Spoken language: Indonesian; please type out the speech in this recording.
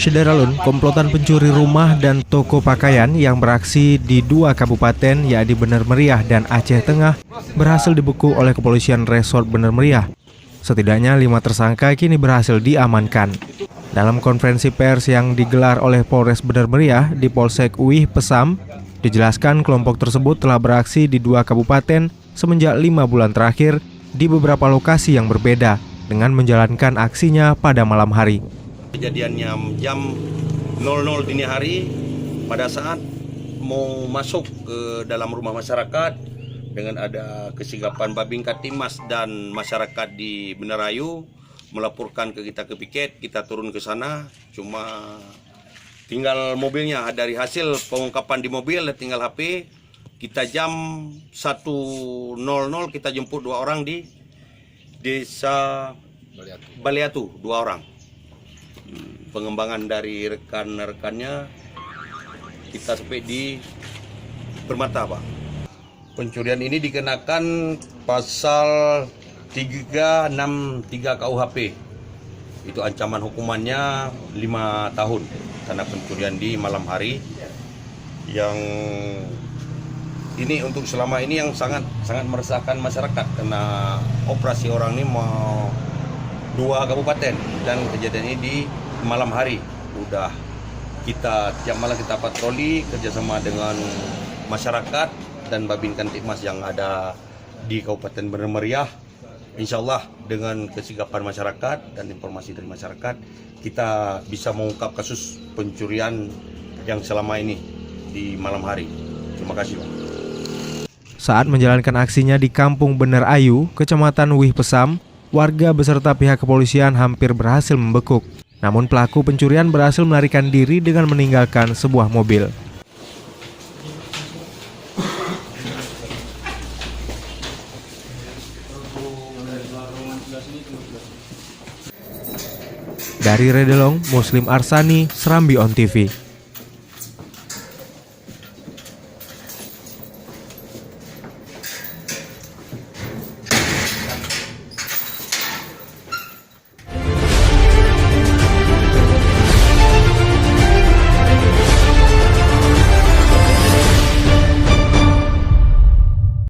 Syederalun, komplotan pencuri rumah dan toko pakaian yang beraksi di dua kabupaten yakni Bener Meriah dan Aceh Tengah berhasil dibekuk oleh kepolisian Resort Bener Meriah. Setidaknya 5 tersangka kini berhasil diamankan. Dalam konferensi pers yang digelar oleh Polres Bener Meriah di Polsek Wih Pesam, dijelaskan kelompok tersebut telah beraksi di dua kabupaten semenjak 5 bulan terakhir di beberapa lokasi yang berbeda dengan menjalankan aksinya pada malam hari. Kejadiannya jam 00 dini hari pada saat mau masuk ke dalam rumah masyarakat dengan ada kesigapan Babin Katimas dan masyarakat di Benerayu melaporkan ke kita ke piket, kita turun ke sana, cuma tinggal mobilnya. Dari hasil pengungkapan di mobil tinggal HP. Kita jam 1.00 kita jemput 2 orang di desa Baliatu, 2 orang. Pengembangan dari rekan-rekannya kita sampai di Permata, Pak. Pencurian ini dikenakan pasal 363 KUHP. Itu ancaman hukumannya 5 tahun karena pencurian di malam hari. Yang ini untuk selama ini yang sangat meresahkan masyarakat karena operasi orang ini mau 2 kabupaten dan kejadian ini di malam hari. Udah kita tiap malam kita patroli kerjasama dengan masyarakat dan Babin Kantipmas yang ada di Kabupaten Bener Meriah. Insya Allah dengan kesigapan masyarakat dan informasi dari masyarakat kita bisa mengungkap kasus pencurian yang selama ini di malam hari. Terima kasih, Pak. Saat menjalankan aksinya di Kampung Bener Ayu, Kecamatan Wih Pesam, warga beserta pihak kepolisian hampir berhasil membekuk. Namun pelaku pencurian berhasil melarikan diri dengan meninggalkan sebuah mobil. Dari Redelong, Muslim Arsani, Serambi On TV.